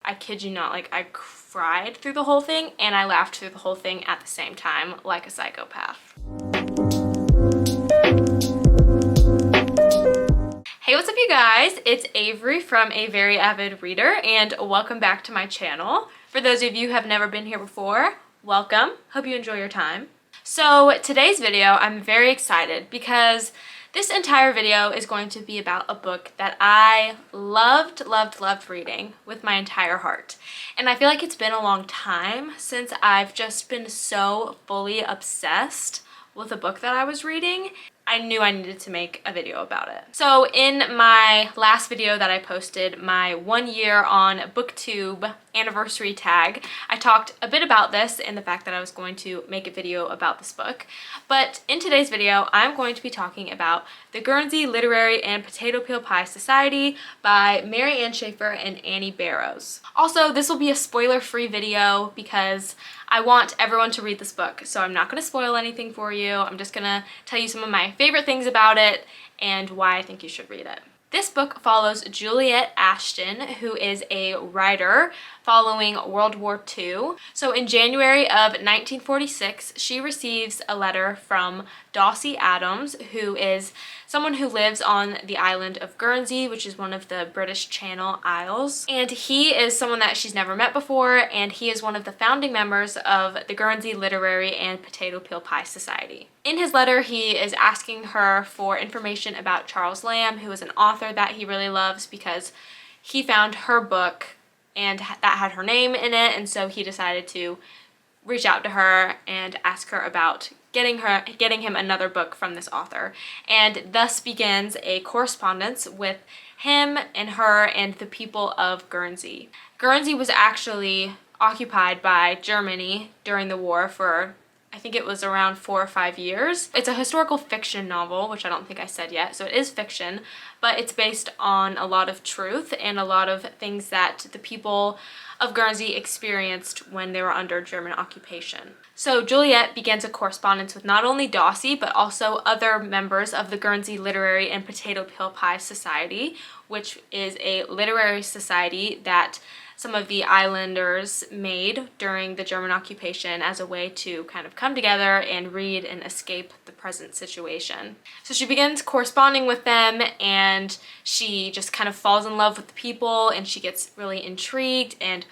I kid you not, like I cried through the whole thing and I laughed through the whole thing at the same time like a psychopath. Hey, what's up you guys? It's Avery from A Very Avid Reader and welcome back to my channel. For those of you who have never been here before, welcome. Hope you enjoy your time. So today's video, I'm very excited because this entire video is going to be about a book that I loved reading with my entire heart. And I feel like it's been a long time since I've just been so fully obsessed with a book that I was reading. I knew I needed to make a video about it. So in my last video that I posted, my 1 year on BookTube anniversary tag, I talked a bit about this and the fact that I was going to make a video about this book. But in today's video, I'm going to be talking about The Guernsey Literary and Potato Peel Pie Society by Mary Ann Shaffer and Annie Barrows. Also, this will be a spoiler-free video because I want everyone to read this book, so I'm not going to spoil anything for you. I'm just going to tell you some of my favorite things about it and why I think you should read it. This book follows Juliet Ashton, who is a writer following World War II. So in January of 1946, she receives a letter from Dossie Adams, who is someone who lives on the island of Guernsey, which is one of the British Channel Isles. And he is someone that she's never met before, and he is one of the founding members of the Guernsey Literary and Potato Peel Pie Society. In his letter, he is asking her for information about Charles Lamb, who is an author that he really loves because he found her book and that had her name in it, and so he decided to reach out to her and ask her about getting him another book from this author. And thus begins a correspondence with him and her and the people of Guernsey. Guernsey was actually occupied by Germany during the war for, I think it was around 4 or 5 years. It's a historical fiction novel, which I don't think I said yet, so it is fiction, but it's based on a lot of truth and a lot of things that the people of Guernsey experienced when they were under German occupation. So Juliet begins a correspondence with not only Dossie, but also other members of the Guernsey Literary and Potato Peel Pie Society, which is a literary society that some of the islanders made during the German occupation as a way to kind of come together and read and escape the present situation. So she begins corresponding with them and she just kind of falls in love with the people and she gets really intrigued and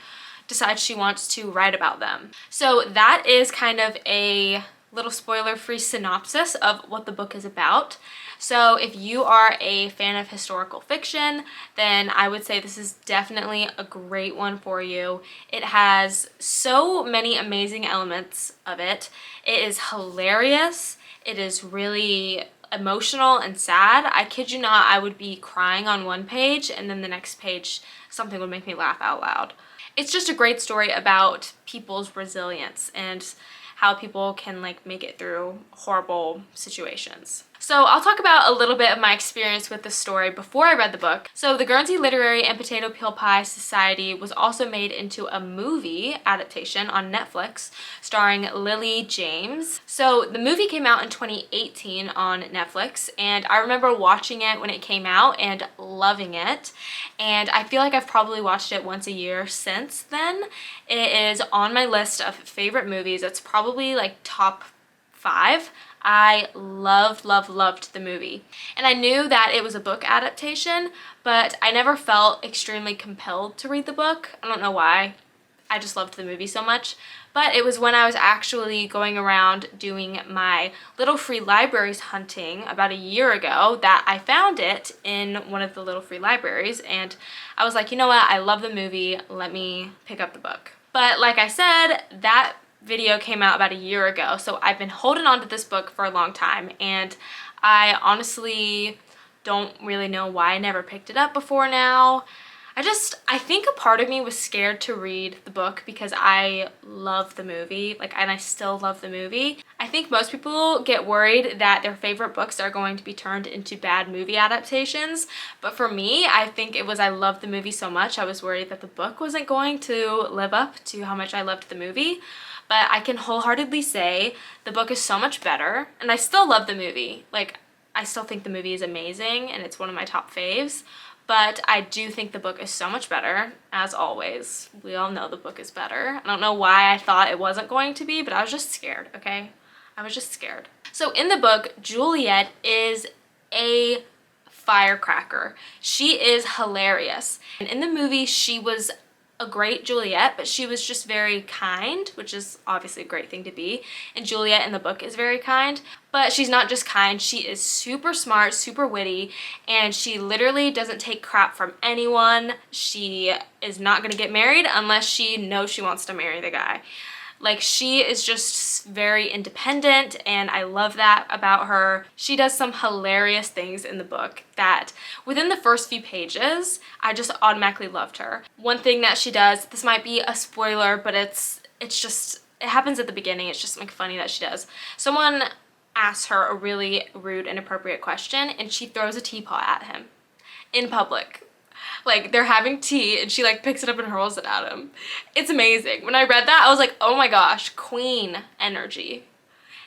decides she wants to write about them. So that is kind of a little spoiler-free synopsis of what the book is about. So if you are a fan of historical fiction, then I would say this is definitely a great one for you. It has so many amazing elements of it. It is hilarious. It is really emotional and sad. I kid you not, I would be crying on one page and then the next page something would make me laugh out loud. It's just a great story about people's resilience and how people can like make it through horrible situations. So I'll talk about a little bit of my experience with the story before I read the book. So the Guernsey Literary and Potato Peel Pie Society was also made into a movie adaptation on Netflix starring Lily James. So the movie came out in 2018 on Netflix and I remember watching it when it came out and loving it. And I feel like I've probably watched it once a year since then. It is on my list of favorite movies. It's probably like top 5. I loved the movie. And I knew that it was a book adaptation, but I never felt extremely compelled to read the book. I don't know why. I just loved the movie so much. But it was when I was actually going around doing my Little Free Libraries hunting about a year ago that I found it in one of the Little Free Libraries. And I was like, you know what? I love the movie. Let me pick up the book. But like I said, that video came out about a year ago, so I've been holding on to this book for a long time and I honestly don't really know why I never picked it up before now. I think a part of me was scared to read the book because I love the movie, and I still love the movie. I think most people get worried that their favorite books are going to be turned into bad movie adaptations, but for me, I think it was I loved the movie so much I was worried that the book wasn't going to live up to how much I loved the movie. But I can wholeheartedly say the book is so much better, and I still love the movie. I still think the movie is amazing and it's one of my top faves, but I do think the book is so much better, as always. We all know the book is better. I don't know why I thought it wasn't going to be, but I was just scared, okay? I was just scared. So in the book, Juliet is a firecracker. She is hilarious. And in the movie, she was a great Juliet, but she was just very kind, which is obviously a great thing to be. And Juliet in the book is very kind, but she's not just kind, she is super smart, super witty, and she literally doesn't take crap from anyone. She is not gonna get married unless she knows she wants to marry the guy. Like, she is just very independent, and I love that about her. She does some hilarious things in the book that within the first few pages, I just automatically loved her. One thing that she does, this might be a spoiler, but it's just, it happens at the beginning. It's just like funny that she does. Someone asks her a really rude, inappropriate question, and she throws a teapot at him in public. Like, they're having tea and she like picks it up and hurls it at him. It's amazing. When I read that, I was like, oh my gosh, queen energy.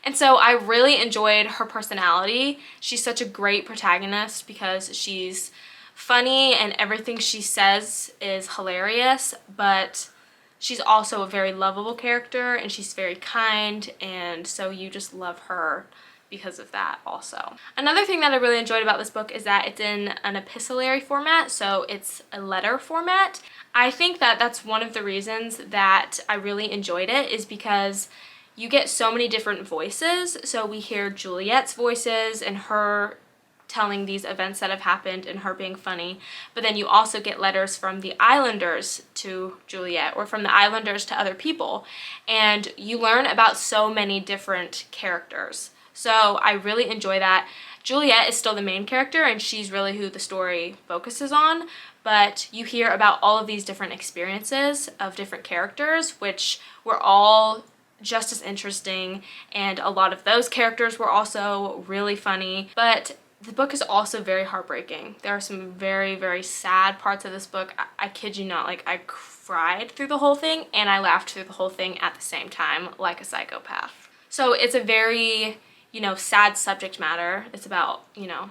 And so I really enjoyed her personality. She's such a great protagonist because she's funny and everything she says is hilarious, but she's also a very lovable character and she's very kind, and so you just love her because of that also. Another thing that I really enjoyed about this book is that it's in an epistolary format, so it's a letter format. I think that that's one of the reasons that I really enjoyed it, is because you get so many different voices. So we hear Juliet's voices and her telling these events that have happened and her being funny, but then you also get letters from the islanders to Juliet or from the islanders to other people, and you learn about so many different characters. So I really enjoy that. Juliet is still the main character and she's really who the story focuses on, but you hear about all of these different experiences of different characters, which were all just as interesting, and a lot of those characters were also really funny. But the book is also very heartbreaking. There are some very, very sad parts of this book. I kid you not, like, I cried through the whole thing and I laughed through the whole thing at the same time, like a psychopath. So it's a very, you know, sad subject matter. It's about, you know,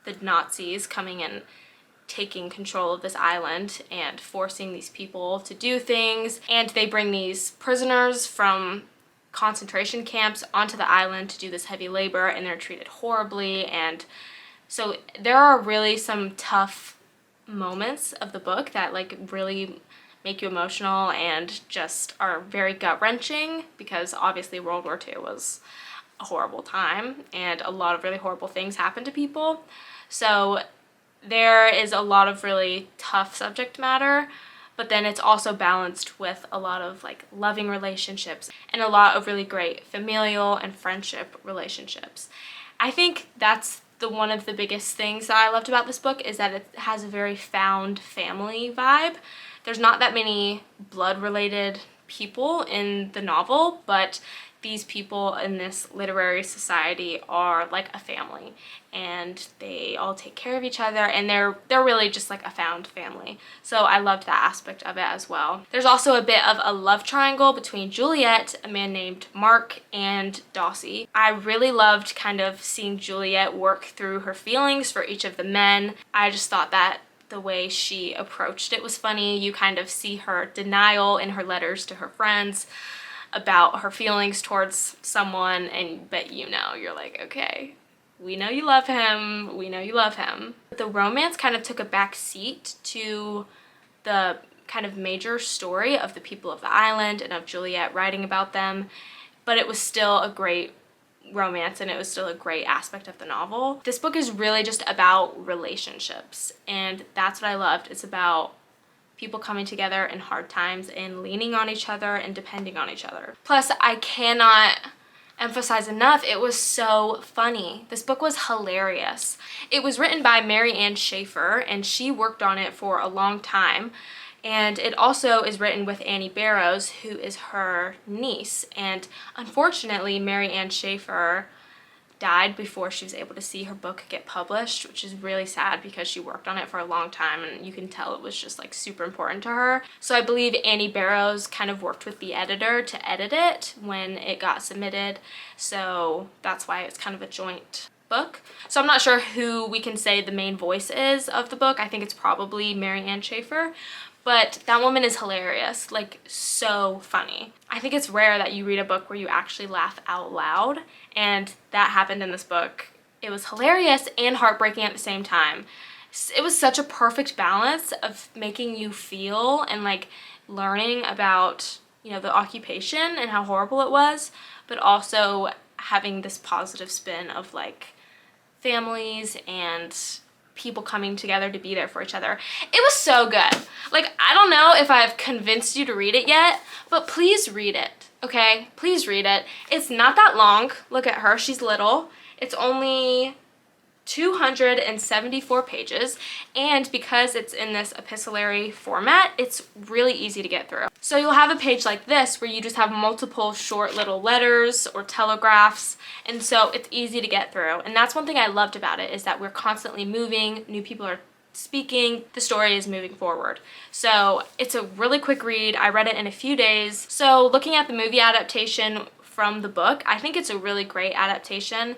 the Nazis coming and taking control of this island and forcing these people to do things. And they bring these prisoners from concentration camps onto the island to do this heavy labor, and they're treated horribly. And so there are really some tough moments of the book that like really make you emotional and just are very gut-wrenching, because obviously World War II was a horrible time and a lot of really horrible things happen to people. So there is a lot of really tough subject matter, but then it's also balanced with a lot of like loving relationships and a lot of really great familial and friendship relationships. I think that's one of the biggest things that I loved about this book, is that it has a very found family vibe. There's not that many blood-related people in the novel, but these people in this literary society are like a family, and they all take care of each other, and they're really just like a found family. So I loved that aspect of it as well. There's also a bit of a love triangle between Juliet, a man named Mark, and Dossie. I really loved kind of seeing Juliet work through her feelings for each of the men. I just thought that the way she approached it was funny. You kind of see her denial in her letters to her friends about her feelings towards someone, but you know, you're like, okay, we know you love him, we know you love him. The romance kind of took a back seat to the kind of major story of the people of the island and of Juliet writing about them, but it was still a great romance and it was still a great aspect of the novel. This book is really just about relationships, and that's what I loved. It's about people coming together in hard times and leaning on each other and depending on each other. Plus, I cannot emphasize enough, it was so funny. This book was hilarious. It was written by Mary Ann Schaefer, and she worked on it for a long time. And it also is written with Annie Barrows, who is her niece. And unfortunately, Mary Ann Schaefer died before she was able to see her book get published, which is really sad because she worked on it for a long time and you can tell it was just like super important to her. So I believe Annie Barrows kind of worked with the editor to edit it when it got submitted, so that's why it's kind of a joint book. So I'm not sure who we can say the main voice is of the book. I think it's probably Mary Ann Schaefer. But that woman is hilarious, like so funny. I think it's rare that you read a book where you actually laugh out loud, and that happened in this book. It was hilarious and heartbreaking at the same time. It was such a perfect balance of making you feel and like learning about, you know, the occupation and how horrible it was, but also having this positive spin of like families and people coming together to be there for each other. It was so good. Like, I don't know if I've convinced you to read it yet, but please read it, okay? Please read it. It's not that long. Look at her, she's little. It's only 274 pages, and because it's in this epistolary format, it's really easy to get through. So you'll have a page like this where you just have multiple short little letters or telegraphs, and so it's easy to get through. And that's one thing I loved about it, is that we're constantly moving, new people are speaking, the story is moving forward. So it's a really quick read. I read it in a few days. So looking at the movie adaptation from the book, I think it's a really great adaptation.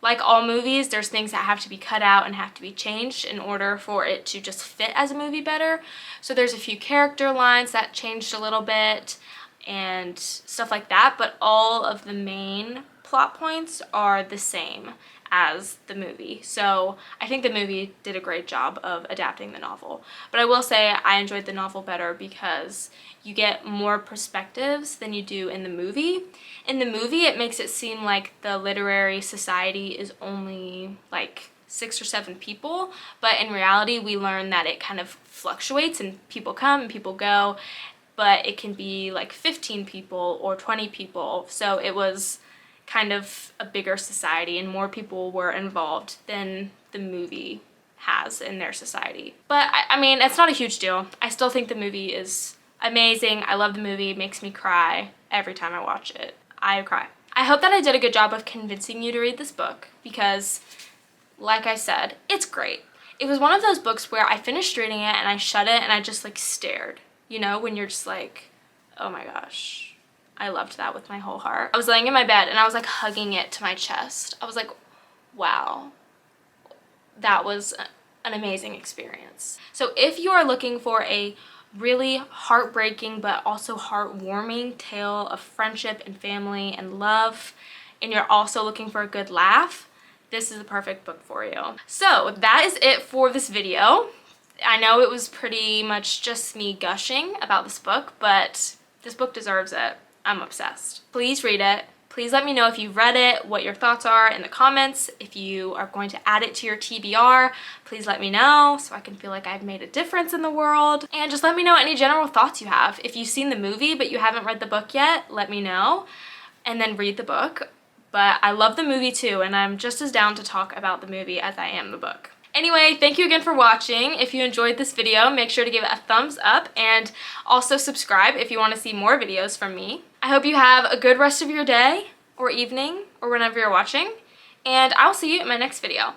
Like all movies, there's things that have to be cut out and have to be changed in order for it to just fit as a movie better. So there's a few character lines that changed a little bit and stuff like that, but all of the main plot points are the same as the movie. So I think the movie did a great job of adapting the novel. But I will say I enjoyed the novel better because you get more perspectives than you do in the movie. In the movie, it makes it seem like the literary society is only like 6 or 7 people, but in reality, we learn that it kind of fluctuates and people come and people go, but it can be like 15 people or 20 people. So it was kind of a bigger society and more people were involved than the movie has in their society. But I mean, it's not a huge deal. I still think the movie is amazing. I love the movie. It makes me cry every time I watch it. I cry. I hope that I did a good job of convincing you to read this book because, like I said, it's great. It was one of those books where I finished reading it and I shut it and I just like stared. You know, when you're just like, oh my gosh. I loved that with my whole heart. I was laying in my bed and I was like hugging it to my chest. I was like, wow, that was an amazing experience. So if you are looking for a really heartbreaking but also heartwarming tale of friendship and family and love, and you're also looking for a good laugh, this is the perfect book for you. So that is it for this video. I know it was pretty much just me gushing about this book, but this book deserves it. I'm obsessed. Please read it. Please let me know if you've read it, what your thoughts are in the comments. If you are going to add it to your TBR, please let me know so I can feel like I've made a difference in the world. And just let me know any general thoughts you have. If you've seen the movie but you haven't read the book yet, let me know and then read the book. But I love the movie too, and I'm just as down to talk about the movie as I am the book. Anyway, thank you again for watching. If you enjoyed this video, make sure to give it a thumbs up and also subscribe if you want to see more videos from me. I hope you have a good rest of your day or evening or whenever you're watching, and I'll see you in my next video.